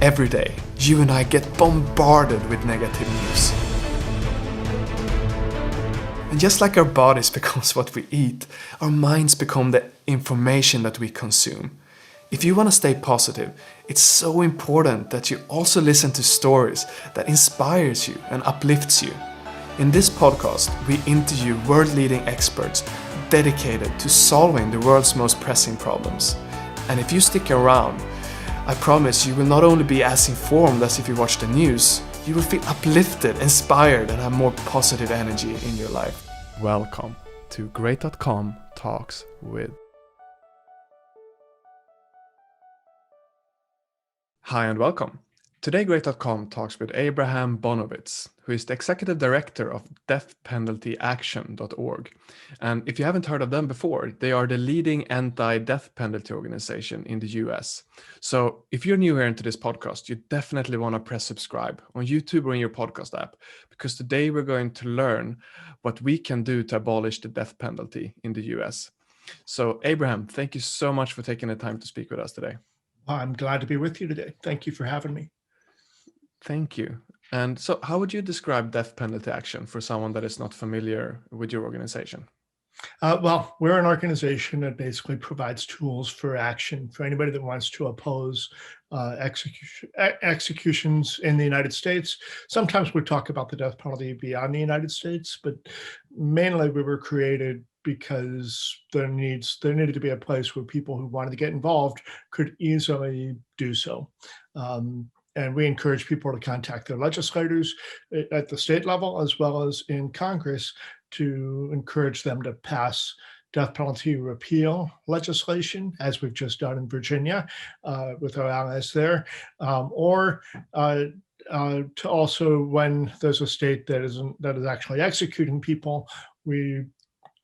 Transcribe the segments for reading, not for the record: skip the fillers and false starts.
Every day, you and I get bombarded with negative news. And just like our bodies becomes what we eat, our minds become the information that we consume. If you want to stay positive, it's so important that you also listen to stories that inspires you and uplifts you. In this podcast, we interview world-leading experts dedicated to solving the world's most pressing problems. And if you stick around, I promise you will not only be as informed as if you watch the news, you will feel uplifted, inspired, and have more positive energy in your life. Welcome to Great.com Talks with. Hi and welcome. Today Great.com talks with Abraham Bonowitz, who is the Executive Director of deathpenaltyaction.org. And if you haven't heard of them before, they are the leading anti-death penalty organization in the US. So if you're new here into this podcast, you definitely want to press subscribe on YouTube or in your podcast app, because today we're going to learn what we can do to abolish the death penalty in the US. So Abraham, thank you so much for taking the time to speak with us today. I'm glad to be with you today. Thank you for having me. Thank you. And so how would you describe death penalty action for someone that is not familiar with your organization? Well, we're an organization that basically provides tools for action for anybody that wants to oppose executions in the United States. Sometimes we talk about the death penalty beyond the United States, but mainly we were created because there needed to be a place where people who wanted to get involved could easily do so. And we encourage people to contact their legislators at the state level, as well as in Congress, to encourage them to pass death penalty repeal legislation, as we've just done in Virginia with our allies there, or to also, when there's a state that is actually executing people, we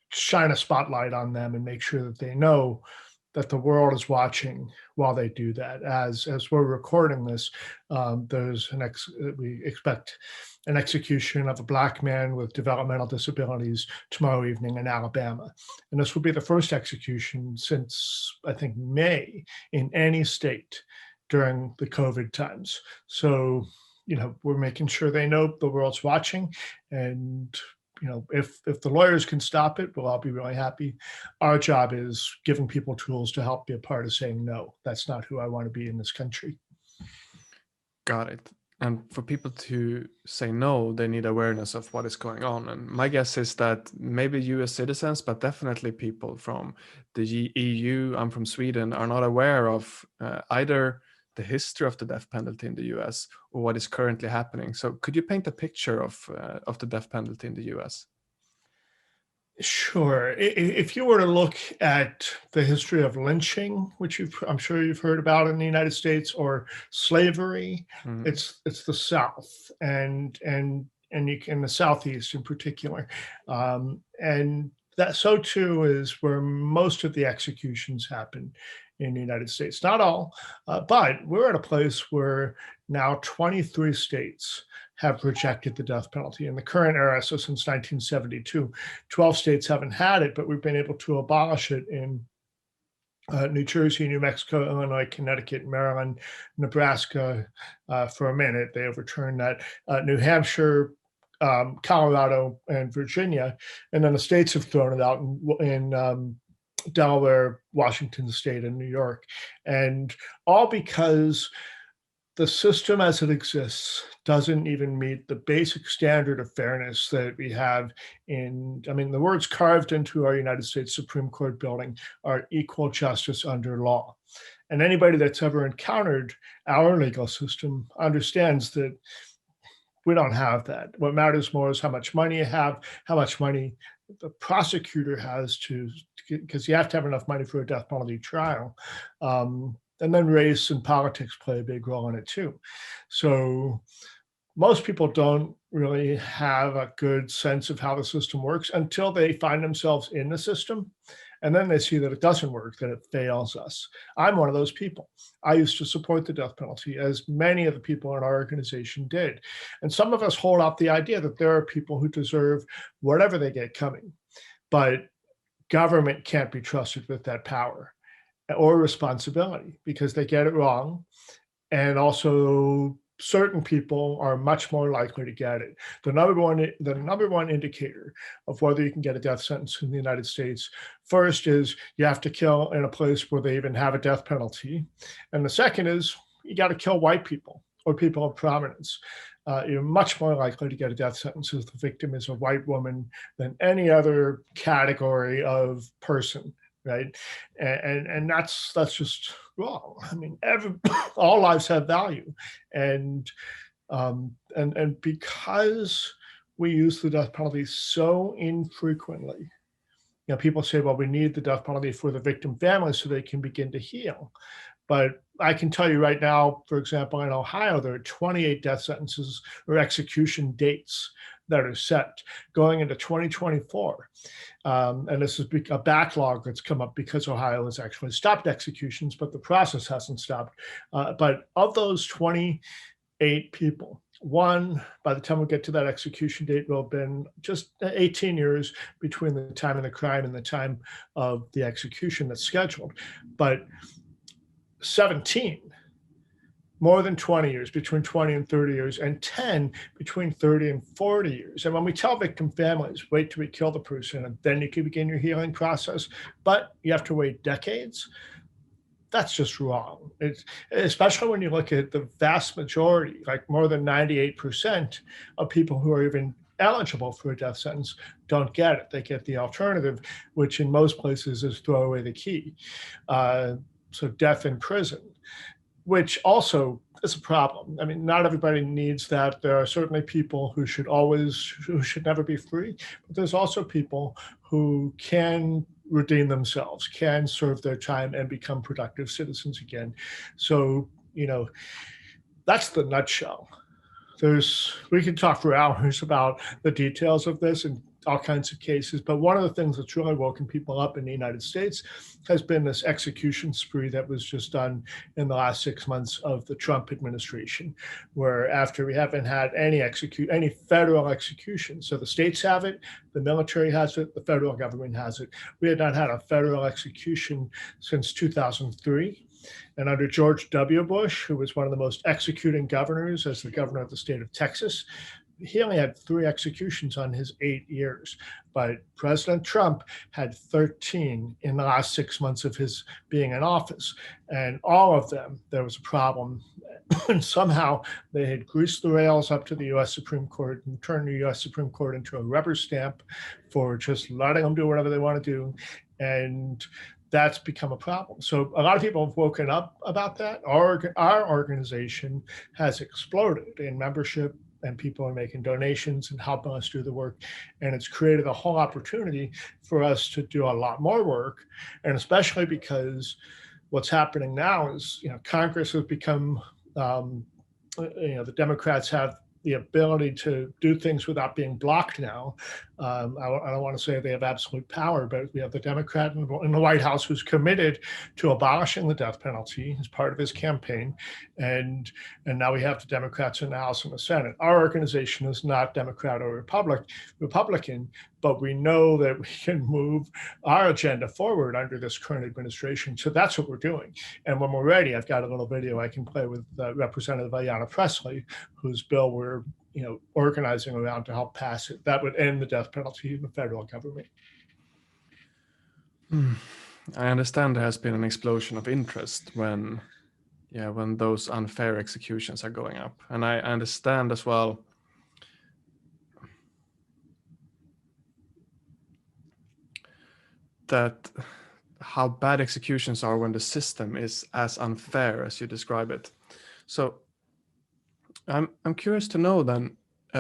shine a spotlight on them and make sure that they know that the world is watching while they do that. As we're recording this, we expect an execution of a Black man with developmental disabilities tomorrow evening in Alabama. And this will be the first execution since, I think, May in any state during the COVID times. So, we're making sure they know the world's watching, and if the lawyers can stop it, we'll all be really happy. Our job is giving people tools to help be a part of saying, no, that's not who I want to be in this country. Got it. And for people to say no, they need awareness of what is going on. And my guess is that maybe US citizens, but definitely people from the EU, I'm from Sweden, are not aware of either the history of the death penalty in the US or what is currently happening. So could you paint a picture of the death penalty in the US? Sure. If you were to look at the history of lynching, which I'm sure you've heard about in the United States, or slavery, it's the South and in the Southeast in particular, and that so too is where most of the executions happen in the United States. Not all, but we're at a place where now 23 states have rejected the death penalty in the current era. So since 1972, 12 states haven't had it, but we've been able to abolish it in New Jersey, New Mexico, Illinois, Connecticut, Maryland, Nebraska. For a minute, they overturned that. New Hampshire, Colorado, and Virginia, and then the states have thrown it out in Delaware, Washington State, and New York, and all because the system as it exists doesn't even meet the basic standard of fairness that we have the words carved into our United States Supreme Court building are equal justice under law. And anybody that's ever encountered our legal system understands that we don't have that. What matters more is how much money you have, how much money the prosecutor has because you have to have enough money for a death penalty trial. And then race and politics play a big role in it too. So most people don't really have a good sense of how the system works until they find themselves in the system. And then they see that it doesn't work, that it fails us. I'm one of those people. I used to support the death penalty, as many of the people in our organization did. And some of us hold out the idea that there are people who deserve whatever they get coming, but government can't be trusted with that power or responsibility because they get it wrong. and also certain people are much more likely to get it. The number one indicator of whether you can get a death sentence in the United States, first is you have to kill in a place where they even have a death penalty. And the second is you got to kill white people or people of prominence. You're much more likely to get a death sentence if the victim is a white woman than any other category of person, right? And that's just wrong. I mean, all lives have value, and because we use the death penalty so infrequently, people say, well, we need the death penalty for the victim families so they can begin to heal. But I can tell you right now, for example, in Ohio, there are 28 death sentences or execution dates that are set going into 2024. And this is a backlog that's come up because Ohio has actually stopped executions, but the process hasn't stopped. But of those 28 people, one, by the time we get to that execution date, will have been just 18 years between the time of the crime and the time of the execution that's scheduled. But 17, more than 20 years, between 20 and 30 years, and 10 between 30 and 40 years. And when we tell victim families, wait till we kill the person and then you can begin your healing process, but you have to wait decades, that's just wrong. Especially when you look at the vast majority, like more than 98% of people who are even eligible for a death sentence don't get it. They get the alternative, which in most places is throw away the key. So death in prison, which also is a problem. I mean, not everybody needs that. There are certainly people who should never be free, but there's also people who can redeem themselves, can serve their time and become productive citizens again. So, that's the nutshell. We can talk for hours about the details of this and all kinds of cases, but one of the things that's really woken people up in the United States has been this execution spree that was just done in the last 6 months of the Trump administration, where after we haven't had any federal execution. So the states have it, the military has it, the federal government has it. We had not had a federal execution since 2003. And under George W. Bush, who was one of the most executing governors as the governor of the state of Texas, he only had 3 executions on his 8 years, but President Trump had 13 in the last 6 months of his being in office. And all of them, there was a problem. And somehow they had greased the rails up to the US Supreme Court and turned the US Supreme Court into a rubber stamp for just letting them do whatever they want to do. And that's become a problem. So a lot of people have woken up about that. Our organization has exploded in membership, and people are making donations and helping us do the work. And it's created a whole opportunity for us to do a lot more work. And especially because what's happening now is, Congress has become, the Democrats have the ability to do things without being blocked now. I don't want to say they have absolute power, but we have the Democrat in the White House who's committed to abolishing the death penalty as part of his campaign. And now we have the Democrats in the House and the Senate. Our organization is not Democrat or Republican, but we know that we can move our agenda forward under this current administration. So that's what we're doing. And when we're ready, I've got a little video I can play with Representative Ayanna Pressley, whose bill we're organizing around to help pass it. That would end the death penalty in the federal government. I understand there has been an explosion of interest when those unfair executions are going up. And I understand as well that how bad executions are when the system is as unfair as you describe it. So I'm curious to know then,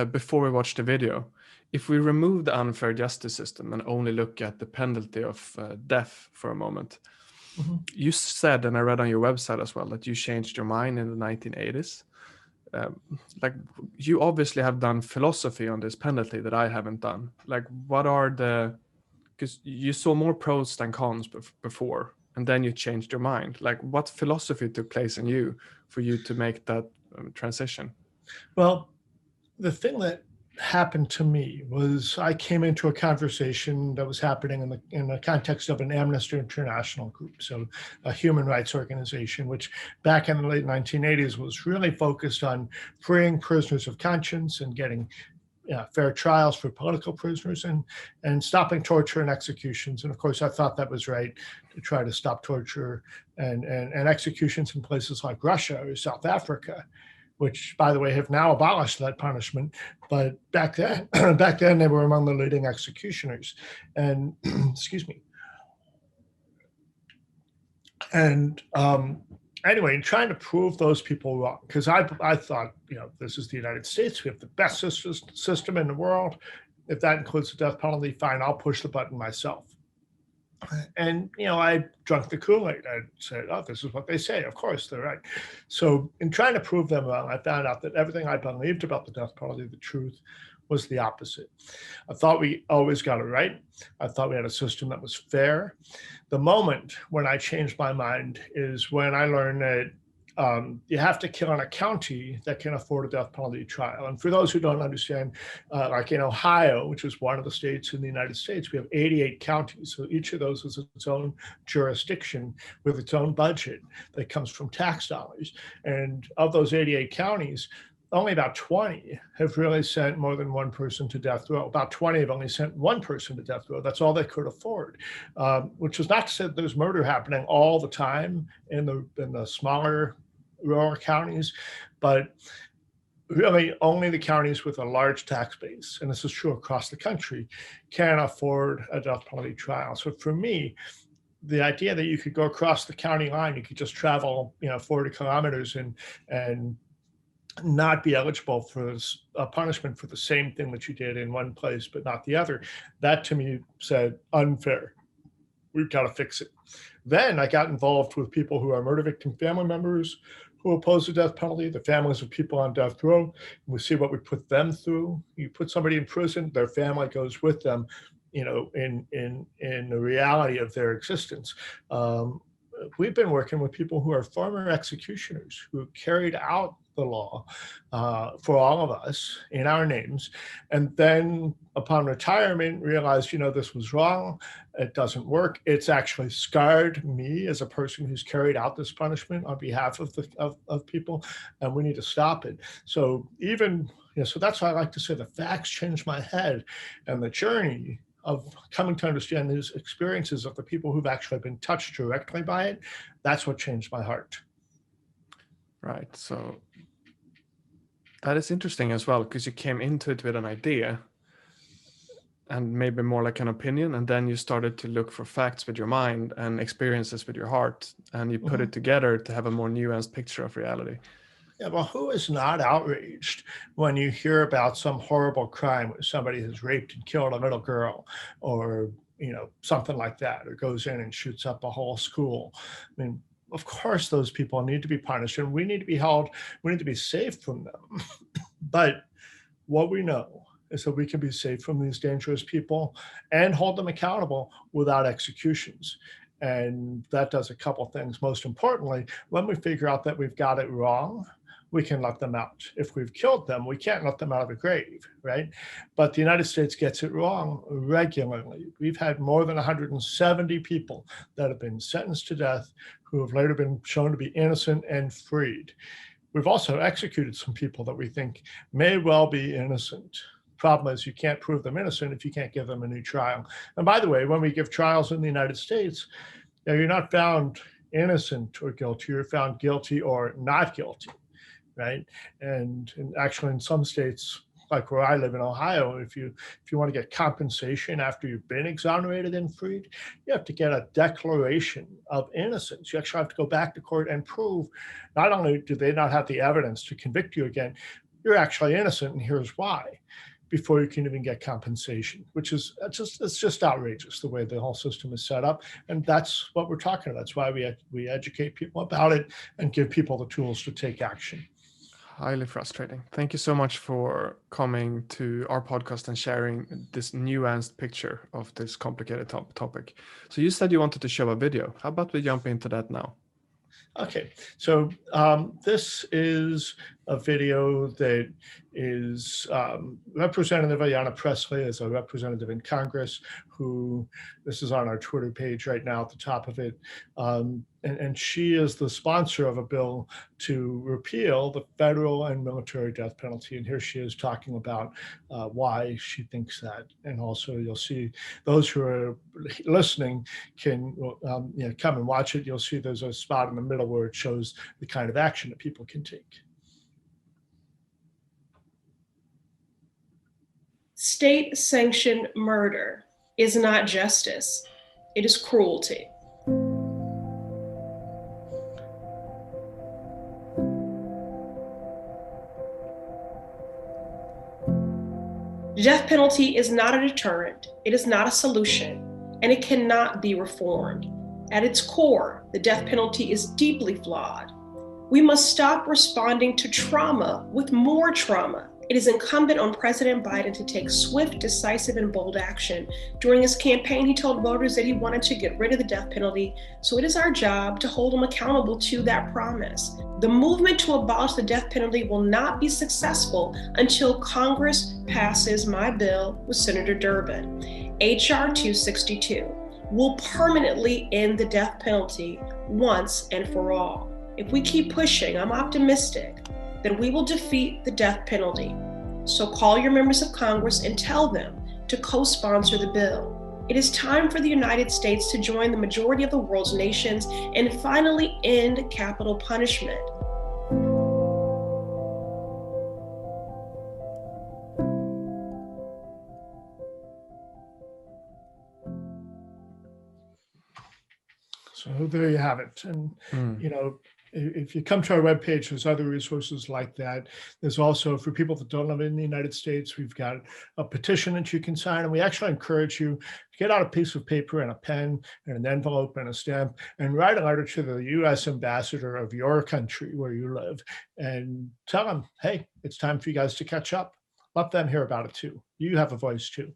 before we watch the video, if we remove the unfair justice system and only look at the penalty of death for a moment, you said, and I read on your website as well, that you changed your mind in the 1980s. Like, you obviously have done philosophy on this penalty that I haven't done. Like, because you saw more pros than cons before, and then you changed your mind. Like, what philosophy took place in you for you to make that transition? Well, the thing that happened to me was I came into a conversation that was happening in the context of an Amnesty International group, so a human rights organization, which back in the late 1980s was really focused on freeing prisoners of conscience and getting fair trials for political prisoners and stopping torture and executions. And of course, I thought that was right to try to stop torture and executions in places like Russia or South Africa, which, by the way, have now abolished that punishment. But back then, they were among the leading executioners. And excuse me. And anyway, trying to prove those people wrong, because I thought, this is the United States. We have the best system in the world. If that includes the death penalty, fine, I'll push the button myself. And, I drank the Kool-Aid. I said, oh, this is what they say. Of course, they're right. So in trying to prove them wrong, I found out that everything I believed about the death penalty, the truth, was the opposite. I thought we always got it right. I thought we had a system that was fair. The moment when I changed my mind is when I learned that you have to kill in a county that can afford a death penalty trial. And for those who don't understand, like in Ohio, which is one of the states in the United States, we have 88 counties. So each of those has its own jurisdiction with its own budget that comes from tax dollars. And of those 88 counties, only about 20 have really sent more than one person to death row. About 20 have only sent one person to death row. That's all they could afford, which is not to say that there's murder happening all the time in the smaller rural counties, but really only the counties with a large tax base, and this is true across the country, can afford a death penalty trial. So for me, the idea that you could go across the county line, you could just travel, 40 kilometers and not be eligible for a punishment for the same thing that you did in one place but not the other, that to me said unfair. We've got to fix it. Then I got involved with people who are murder victim family members who oppose the death penalty, the families of people on death row. We see what we put them through. You put somebody in prison, their family goes with them, in the reality of their existence. We've been working with people who are former executioners who carried out the law for all of us in our names, and then upon retirement realized, this was wrong, it doesn't work. It's actually scarred me as a person who's carried out this punishment on behalf of people, and we need to stop it. So so that's why I like to say the facts changed my head, and the journey of coming to understand these experiences of the people who've actually been touched directly by it, that's what changed my heart. Right. So that is interesting as well, because you came into it with an idea and maybe more like an opinion, and then you started to look for facts with your mind and experiences with your heart, and you put it together to have a more nuanced picture of reality. Yeah, well, who is not outraged when you hear about some horrible crime where somebody has raped and killed a little girl, or something like that, or goes in and shoots up a whole school? I mean, of course, those people need to be punished, and we need to be held. We need to be safe from them. But what we know is that we can be safe from these dangerous people and hold them accountable without executions. And that does a couple things. Most importantly, when we figure out that we've got it wrong, we can let them out. If we've killed them, we can't let them out of the grave, right? But the United States gets it wrong regularly. We've had more than 170 people that have been sentenced to death who have later been shown to be innocent and freed. We've also executed some people that we think may well be innocent. Problem is, you can't prove them innocent if you can't give them a new trial. And by the way, when we give trials in the United States, you're not found innocent or guilty, you're found guilty or not guilty, right? And actually in some states, like where I live in Ohio, if you want to get compensation after you've been exonerated and freed, you have to get a declaration of innocence. You actually have to go back to court and prove not only do they not have the evidence to convict you again, you're actually innocent, and here's why, before you can even get compensation, which is it's just outrageous the way the whole system is set up. And that's what we're talking about. That's why we educate people about it and give people the tools to take action. Highly frustrating. Thank you so much for coming to our podcast and sharing this nuanced picture of this complicated topic. So you said you wanted to show a video. How about we jump into that now? Okay, so this is a video that is Representative Ayanna Pressley is a representative in Congress who, this is on our Twitter page right now at the top of it, and she is the sponsor of a bill to repeal the federal and military death penalty. And here she is talking about why she thinks that. And also you'll see those who are listening can come and watch it. You'll see there's a spot in the middle where it shows the kind of action that people can take. State-sanctioned murder is not justice. It is cruelty. The death penalty is not a deterrent. It is not a solution, and it cannot be reformed. At its core, the death penalty is deeply flawed. We must stop responding to trauma with more trauma. It is incumbent on President Biden to take swift, decisive, and bold action. During his campaign, he told voters that he wanted to get rid of the death penalty, so it is our job to hold him accountable to that promise. The movement to abolish the death penalty will not be successful until Congress passes my bill with Senator Durbin. H.R. 262 will permanently end the death penalty once and for all. If we keep pushing, I'm optimistic that we will defeat the death penalty. So call your members of Congress and tell them to co-sponsor the bill. It is time for the United States to join the majority of the world's nations and finally end capital punishment. So there you have it. And, if you come to our webpage, there's other resources like that. There's also, for people that don't live in the United States, we've got a petition that you can sign. And we actually encourage you to get out a piece of paper and a pen and an envelope and a stamp and write a letter to the US ambassador of your country where you live and tell them, hey, it's time for you guys to catch up. Let them hear about it too. You have a voice too.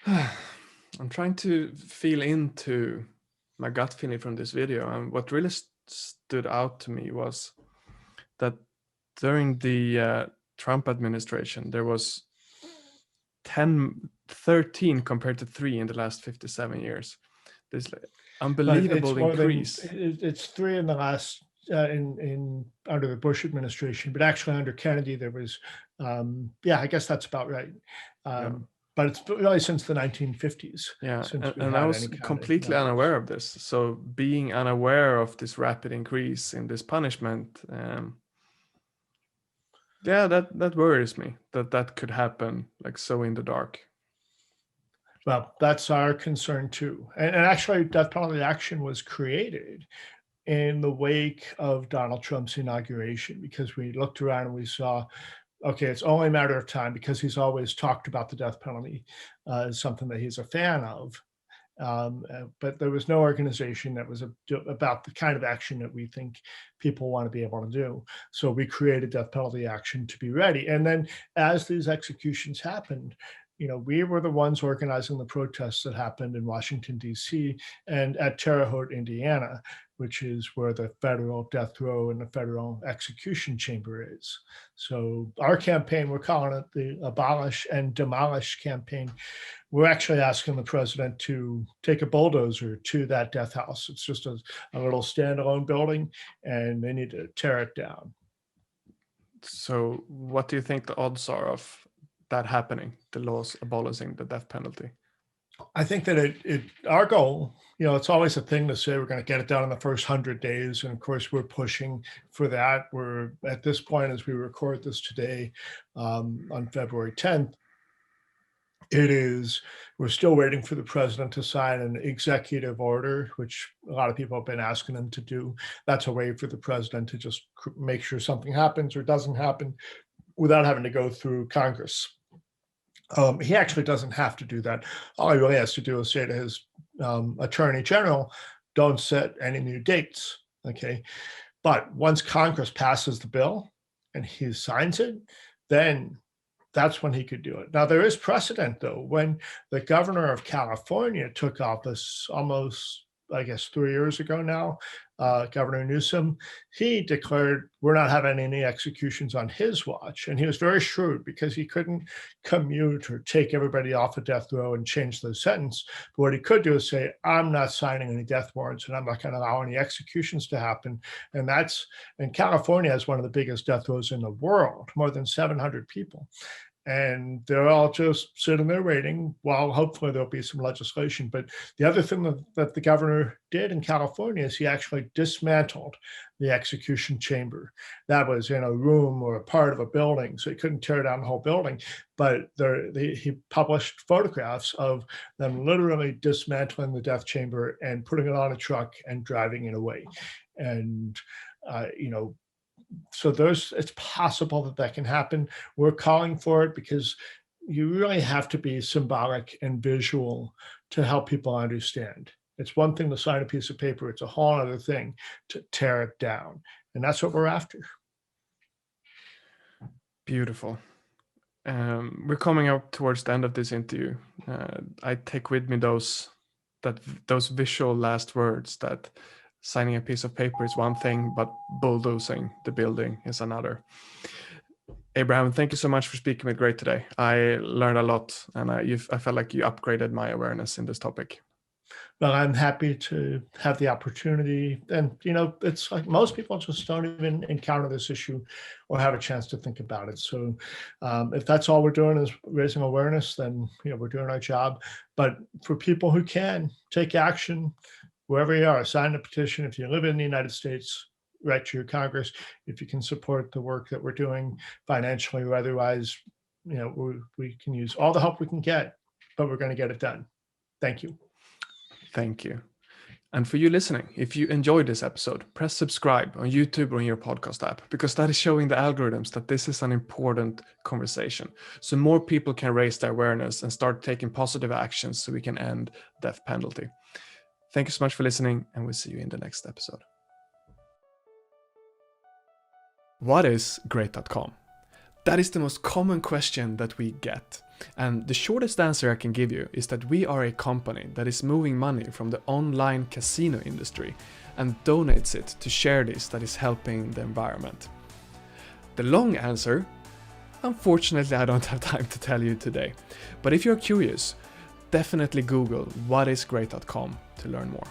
I'm trying to feel into my gut feeling from this video. And what really stood out to me was that during the Trump administration, there was 13 compared to 3 in the last 57 years. There's like unbelievable increase. It's 3 in the last, in under the Bush administration, but actually under Kennedy, there was, I guess that's about right. But it's really since the 1950s. Yeah, and I was completely unaware of this. So being unaware of this rapid increase in this punishment, that worries me, that could happen like so in the dark. Well, that's our concern too. And actually, death penalty action was created in the wake of Donald Trump's inauguration, because we looked around and we saw, okay, it's only a matter of time, because he's always talked about the death penalty as something that he's a fan of. But there was no organization that was about the kind of action that we think people want to be able to do. So we created death penalty action to be ready. And then as these executions happened, we were the ones organizing the protests that happened in Washington, D.C. and at Terre Haute, Indiana, which is where the federal death row and the federal execution chamber is. So our campaign, we're calling it the Abolish and Demolish campaign. We're actually asking the president to take a bulldozer to that death house. It's just a little standalone building, and they need to tear it down. So what do you think the odds are of that happening, the laws abolishing the death penalty? I think that our goal, it's always a thing to say we're going to get it done in the first 100 days. And of course, we're pushing for that. We're at this point, as we record this today on February 10th, we're still waiting for the president to sign an executive order, which a lot of people have been asking him to do. That's a way for the president to just make sure something happens or doesn't happen without having to go through Congress. He actually doesn't have to do that. All he really has to do is say to his attorney general, don't set any new dates, okay? But once Congress passes the bill and he signs it, then that's when he could do it. Now, there is precedent, though. When the governor of California took office almost, I guess, 3 years ago now, Governor Newsom, he declared we're not having any executions on his watch. And he was very shrewd because he couldn't commute or take everybody off of death row and change the sentence. But what he could do is say, I'm not signing any death warrants and I'm not going to allow any executions to happen. And California has one of the biggest death rows in the world, more than 700 people. And they're all just sitting there waiting while hopefully there'll be some legislation. But the other thing that the governor did in California is he actually dismantled the execution chamber. That was in a room or a part of a building, so he couldn't tear down the whole building. But he published photographs of them literally dismantling the death chamber and putting it on a truck and driving it away. And, so it's possible that can happen. We're calling for it because you really have to be symbolic and visual to help people understand. It's one thing to sign a piece of paper. It's a whole other thing to tear it down. And that's what we're after. Beautiful. We're coming up towards the end of this interview. I take with me those visual last words, that signing a piece of paper is one thing, but bulldozing the building is another. Abraham, thank you so much for speaking with Great today. I learned a lot, and I felt like you upgraded my awareness in this topic. Well, I'm happy to have the opportunity. And, it's like most people just don't even encounter this issue or have a chance to think about it. So if that's all we're doing is raising awareness, then, we're doing our job. But for people who can take action, wherever you are, sign a petition. If you live in the United States, write to your Congress. If you can support the work that we're doing financially or otherwise, we can use all the help we can get, but we're going to get it done. Thank you. Thank you. And for you listening, if you enjoyed this episode, press subscribe on YouTube or in your podcast app, because that is showing the algorithms that this is an important conversation. So more people can raise their awareness and start taking positive actions so we can end death penalty. Thank you so much for listening, and we'll see you in the next episode. What is great.com? That is the most common question that we get. And the shortest answer I can give you is that we are a company that is moving money from the online casino industry and donates it to charities that is helping the environment. The long answer, unfortunately, I don't have time to tell you today. But if you're curious, definitely Google what is great.com to learn more.